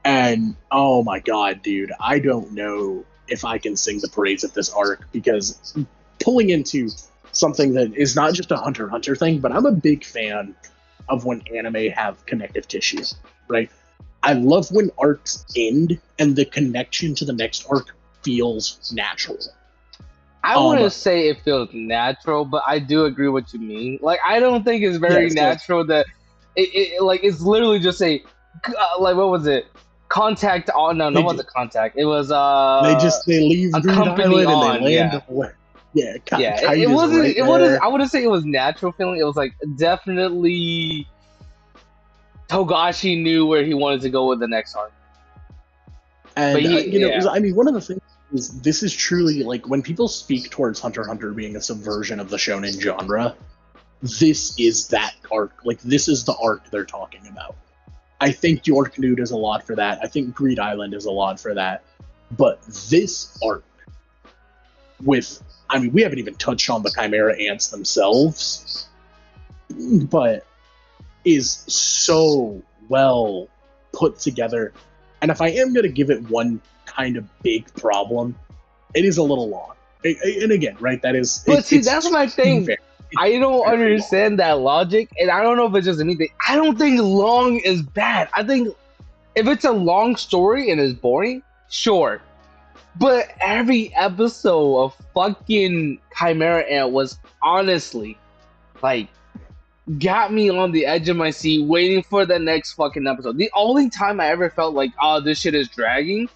And oh my god, dude, I don't know if I can sing the praise of this arc because pulling into something that is not just a Hunter x Hunter thing, but I'm a big fan of when anime have connective tissue, right? I love when arcs end and the connection to the next arc feels natural. I wouldn't say it feels natural, but I do agree what you mean. Like, I don't think it's very natural that it's literally just a what was it? Contact on? No, it wasn't contact. It was they leave Green Island and they land. It wasn't. It wasn't. I wouldn't say it was natural feeling. It was like definitely Togashi knew where he wanted to go with the next arc. And one of the things this is truly like when people speak towards Hunter x Hunter being a subversion of the shonen genre, this is that arc. Like this is the arc they're talking about. I think York Nude is a lot for that. I think Greed Island is a lot for that. But this arc with, I mean, we haven't even touched on the Chimera Ants themselves, but is so well put together. And if I am going to give it one kind of big problem, it is a little long. And again, right, that is... But see, that's my thing. I don't understand that logic, and I don't know if it's just anything. I don't think long is bad. I think if it's a long story and it's boring, sure. But every episode of fucking Chimera Ant was honestly, like, got me on the edge of my seat waiting for the next fucking episode. The only time I ever felt like, oh, this shit is dragging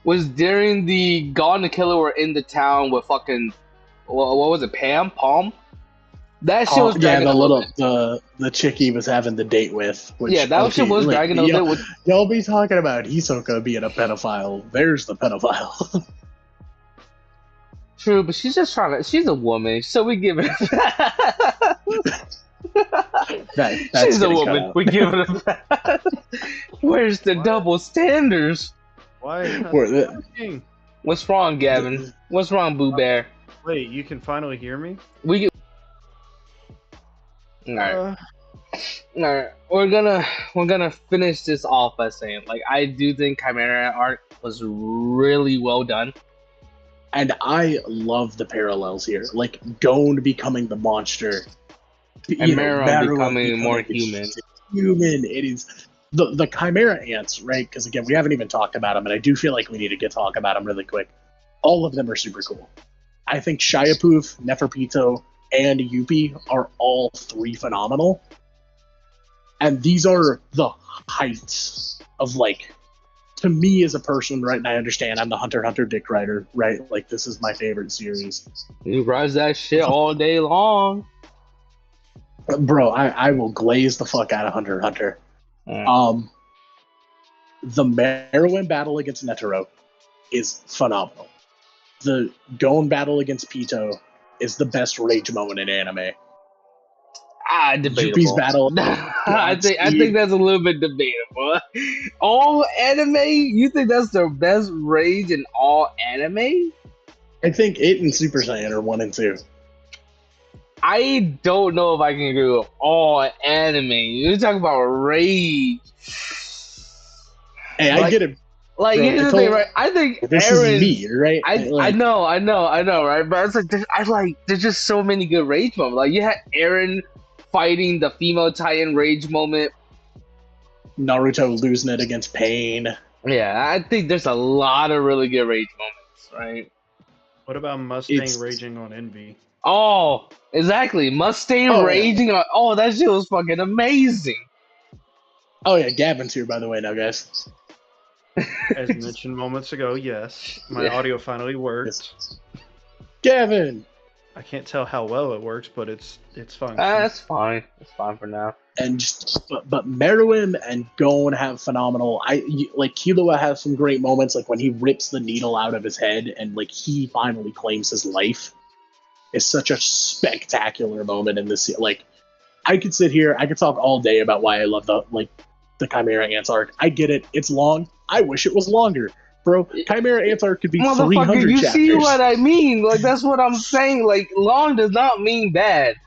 was during the Gone the Killer were in the town with fucking, what was it, Palm? That shit was dragging the chick he was having the date with. Which, yeah, that shit was dragging a little bit. Y'all be talking about Hisoka being a pedophile. There's the pedophile. True, but she's just trying to. She's a woman, so we give it. She's a woman. We give it a pass. Where's the double standards? Why? What's wrong, Gavin? What's wrong, Boo Bear? Wait, you can finally hear me? Alright. Alright. We're gonna finish this off by saying, like, I do think Chimera art was really well done. And I love the parallels here. Like Gon becoming the monster. And Marrow becoming more human. It is the Chimera Ants, right? Because again, we haven't even talked about them, and I do feel like we need to talk about them really quick. All of them are super cool. I think Shiapoof, Neferpito, and Yuppie are all three phenomenal. And these are the heights of, like, to me as a person, right, and I understand I'm the Hunter x Hunter dick rider, right? Like, this is my favorite series. You rise that shit all day long. Bro, I will glaze the fuck out of Hunter x Hunter. Mm. The Meruem battle against Netero is phenomenal. The Gon battle against Pito is the best rage moment in anime. Debatable. Yuppie's battle. I think that's a little bit debatable. All anime? You think that's their best rage in all anime? I think it and Super Saiyan are 1 and 2. I don't know if I can agree with all anime. You're talking about rage. Hey, I get it. Like, bro, here's the thing, right? I think this Eren, is me, right? I know, right? But it's like, there's just so many good rage moments. Like, you had Eren fighting the female Titan rage moment. Naruto losing it against Pain. Yeah, I think there's a lot of really good rage moments, right? What about Mustang raging on Envy? Oh, exactly. Mustang raging on... Oh, that shit was fucking amazing. Oh, yeah, Gavin's here, by the way, now, guys. As mentioned moments ago, yes. My audio finally worked. Gavin! I can't tell how well it works, but it's fine. That's fine. It's fine for now. And but Meruem and Gon have phenomenal. Like Killua has some great moments, like when he rips the needle out of his head and like he finally claims his life. It's such a spectacular moment in this. Like, I could sit here, I could talk all day about why I love the Chimera Ants arc. I get it. It's long. I wish it was longer. Bro, Chimera Ants arc could be 300 you chapters. See what I mean? Like, that's what I'm saying. Like, long does not mean bad.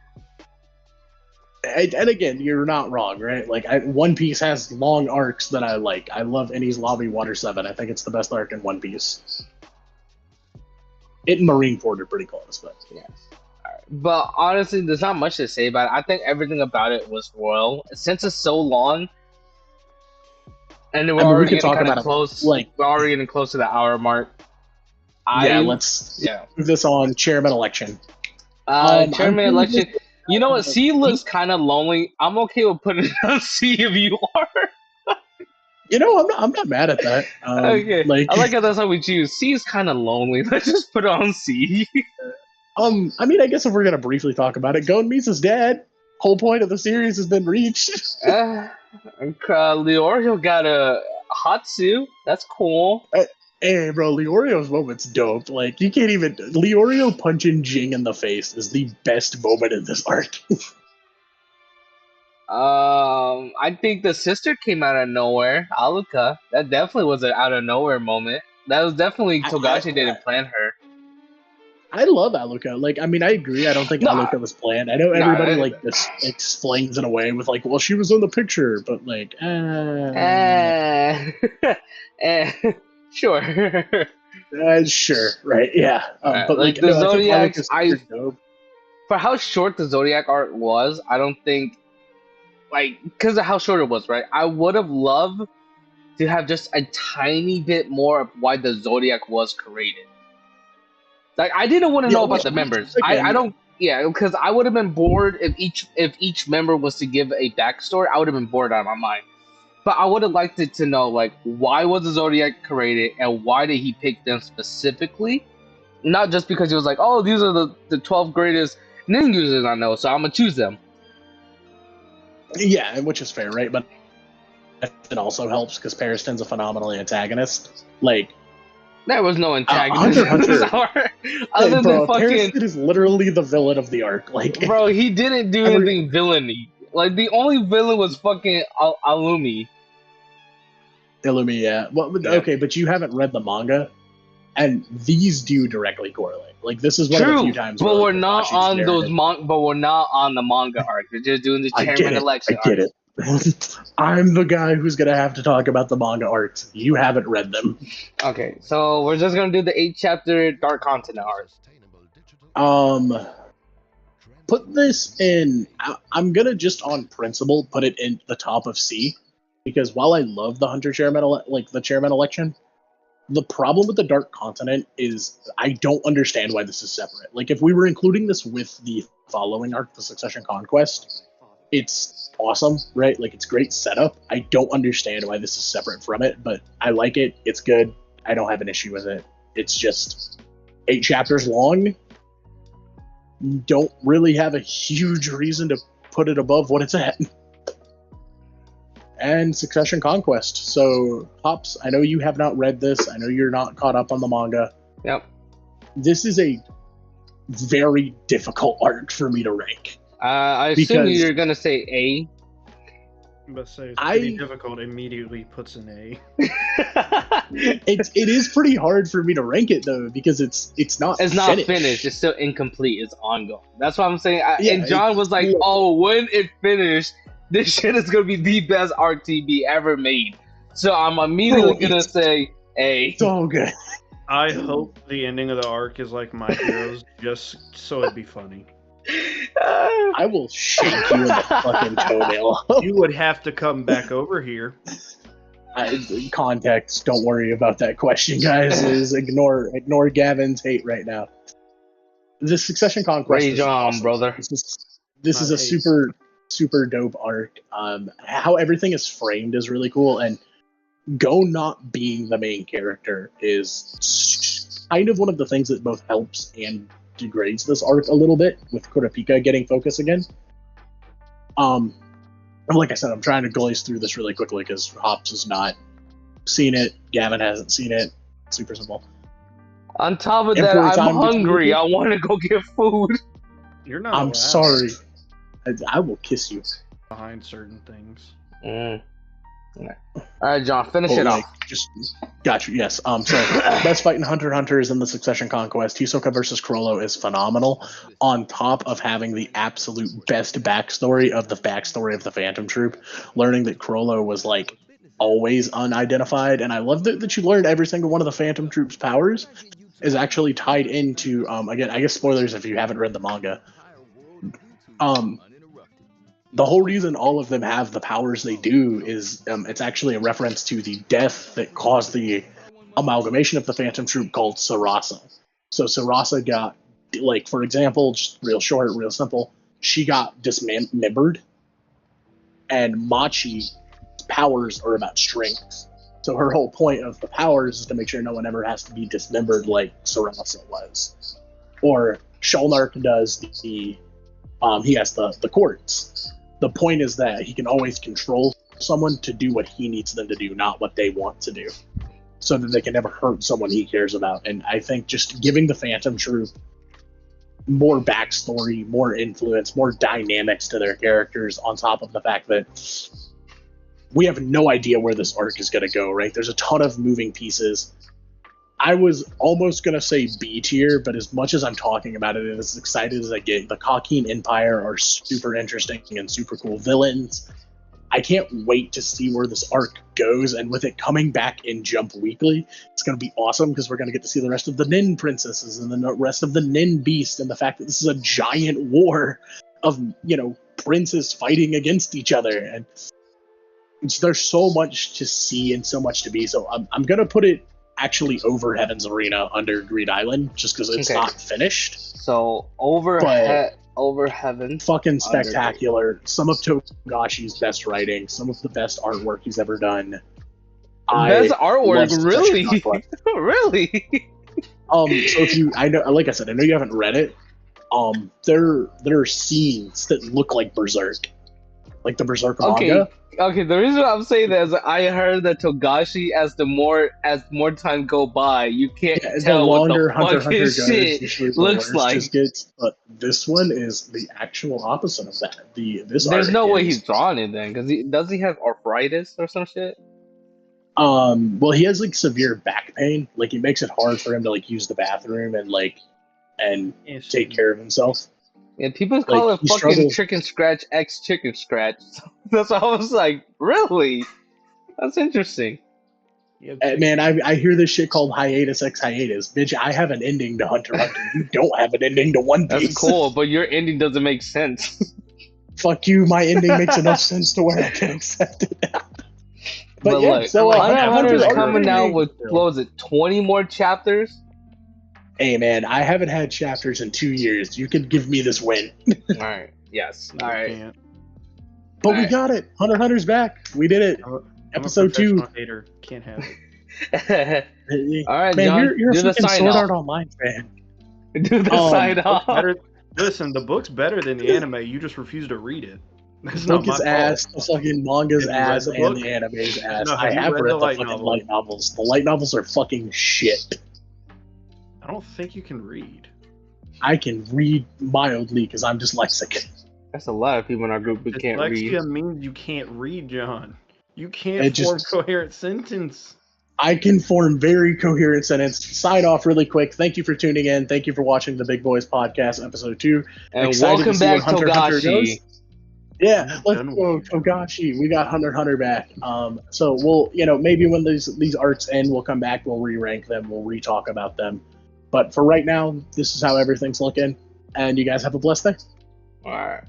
And again, you're not wrong, right? Like, One Piece has long arcs that I like. I love Enies Lobby Water 7. I think it's the best arc in One Piece. It and Marineford are pretty close, but yeah. Right. But honestly, there's not much to say about it. I think everything about it was royal. Since it's so long, and we're already getting kind of close. Like, we're already getting close to the hour mark. Let's move this on. Chairman election. Chairman election. You know what? C looks kind of lonely. I'm okay with putting it on C if you are. You know, I'm not mad at that. Okay. I like how that's how we choose. C is kind of lonely. Let's just put it on C. I mean, I guess if we're gonna briefly talk about it, Gon meets his dad. Whole point of the series has been reached. Leorio got a Hatsu. That's cool. Hey, bro, Leorio's moment's dope. Like, you can't even. Leorio punching Jing in the face is the best moment in this arc. I think the sister came out of nowhere. Aluka. That definitely was an out of nowhere moment. That was definitely Togashi didn't plan her. I love Aluka. Like, I mean, I agree. I don't think No. Aluka was planned. I know No, everybody like this explains it away with like, well, she was in the picture, but like, Sure. sure, right? Yeah, but Like like, the no, I think Zodiacs, Aluka's super dope. for how short the Zodiac art was, I don't think, like, because of how short it was, right? I would have loved to have just a tiny bit more of why the Zodiac was created. Like, I didn't want to know about the members. I don't, yeah, because I would have been bored if each member was to give a backstory. I would have been bored out of my mind. But I would have liked it to know, like, why was the Zodiac created and why did he pick them specifically? Not just because he was like, oh, these are the 12 greatest ninja users I know, so I'm going to choose them. Yeah, which is fair, right? But it also helps because Pariston's a phenomenal antagonist. Like, there was no antagonist. Hunter. Other than fucking. Pariston is literally the villain of the arc. Like, bro, he didn't do anything villainy. Like, the only villain was fucking Illumi. Illumi, yeah. Well, okay, but you haven't read the manga, and these do directly correlate. Like, this is one of the few times. But we're not on those but we're not on the manga arc. We're just doing the chairman election. I get it. I'm the guy who's gonna have to talk about the manga arcs. You haven't read them. Okay, so we're just gonna do the 8-chapter Dark Continent arc. Put this in. I'm gonna just on principle put it in the top of C, because while I love the Hunter chairman, the chairman election, the problem with the Dark Continent is I don't understand why this is separate. Like, if we were including this with the following arc, the Succession Conquest, it's awesome, right? Like, it's great setup. I don't understand why this is separate from it, but I like it. It's good. I don't have an issue with it. It's just 8 chapters long. Don't really have a huge reason to put it above what it's at. And Succession Conquest. So, Hops, I know you have not read this. I know you're not caught up on the manga. Yep. This is a very difficult arc for me to rank. I assume you're gonna say A. But say it's pretty difficult. Immediately puts an A. it is pretty hard for me to rank it though, because it's not finished. It's still incomplete. It's ongoing. That's what I'm saying. And John was like, "Oh, when it finished, this shit is gonna be the best RTB ever made." So I'm immediately gonna say A. So good. I hope the ending of the arc is like My Heroes, just so it'd be funny. I will shake you in the fucking toenail. You would have to come back over here. Context. Don't worry about that question, guys. Is ignore Gavin's hate right now. The Succession Conquest. Rage on, awesome. brother. This is a super dope arc. How everything is framed is really cool, and Go not being the main character is kind of one of the things that both helps and degrades this arc a little bit, with Kurapika getting focus again. Like I said, I'm trying to glaze through this really quickly because Hops has not seen it, Gavin hasn't seen it. Super simple. On top of that, I'm hungry. I want to go get food. You're not. I'm sorry. I will kiss you. Behind certain things. All right, John, finish it off. Just got you. Yes. So best fight in Hunter x Hunter is in the Succession Conquest. Hisoka versus Chrollo is phenomenal. On top of having the absolute best backstory of the Phantom Troop, learning that Chrollo was like always unidentified, and I love that you learned every single one of the Phantom Troop's powers is actually tied into. Again, I guess spoilers if you haven't read the manga. The whole reason all of them have the powers they do is it's actually a reference to the death that caused the amalgamation of the Phantom Troop called Sarasa. So Sarasa got, like, for example, just real short, real simple, she got dismembered, and Machi's powers are about strength. So her whole point of the powers is to make sure no one ever has to be dismembered like Sarasa was. Or Shulnark does he has the quartz. The point is that he can always control someone to do what he needs them to do, not what they want to do. so that they can never hurt someone he cares about. And I think just giving the Phantom Troop more backstory, more influence, more dynamics to their characters, on top of the fact that we have no idea where this arc is going to go, right? There's a ton of moving pieces. I was almost going to say B tier, but as much as I'm talking about it and as excited as I get, the Khakeen Empire are super interesting and super cool villains. I can't wait to see where this arc goes, and with it coming back in Jump Weekly, it's going to be awesome because we're going to get to see the rest of the Nin princesses and the rest of the Nin beast, and the fact that this is a giant war of, princes fighting against each other, and there's so much to see and so much to be. So I'm going to put it actually over Heaven's Arena under Greed Island, just because it's not finished. So over Heaven, fucking spectacular. Some of Togashi's best writing, some of the best artwork he's ever done. Best artwork, really? Really? So if I know, like I said, I know you haven't read it. There are scenes that look like Berserk, like the Berserk manga. Okay, the reason I'm saying that is I heard that Togashi, as more time go by, you can't tell what the fucking shit looks like. But this one is the actual opposite of that. There's no way he's drawn it then, because does he have arthritis or some shit? Well, he has like severe back pain. Like it makes it hard for him to like use the bathroom and take care of himself. Yeah, people call it fucking Chicken Scratch X Chicken Scratch. That's why I was like, really? That's interesting. Man, I hear this shit called hiatus X hiatus. Bitch, I have an ending to Hunter x Hunter. You don't have an ending to One Piece. That's cool, but your ending doesn't make sense. Fuck you, my ending makes enough sense to where I can accept it. But yeah, so Hunter x Hunter is coming out with, what was it, 20 more chapters? Hey man, I haven't had chapters in 2 years. You could give me this win. Alright, yes. Alright. But we got it. Hunter x Hunter's back. We did it. Episode 2. Hater. Can't have it. Alright, man, John, you're do a the fucking sign Sword off. Art Online fan. Do the sign off. Listen, the book's better than the anime. You just refuse to read it. The book is ass, the fucking manga's ass, and the anime's ass. No, I have read the fucking light novels. The light novels are fucking shit. I don't think you can read. I can read mildly because I'm dyslexic. That's a lot of people in our group who can't read. Dyslexia means you can't read, John. You can't form coherent sentence. I can form very coherent sentence. Sign off really quick. Thank you for tuning in. Thank you for watching the Big Boys Podcast, episode 2. And welcome back, Togashi. Yeah, let's go, Togashi. We got Hunter x Hunter back. So we'll, maybe when these arcs end, we'll come back, we'll re-rank them, we'll re-talk about them. But for right now, this is how everything's looking. And you guys have a blessed day. All right.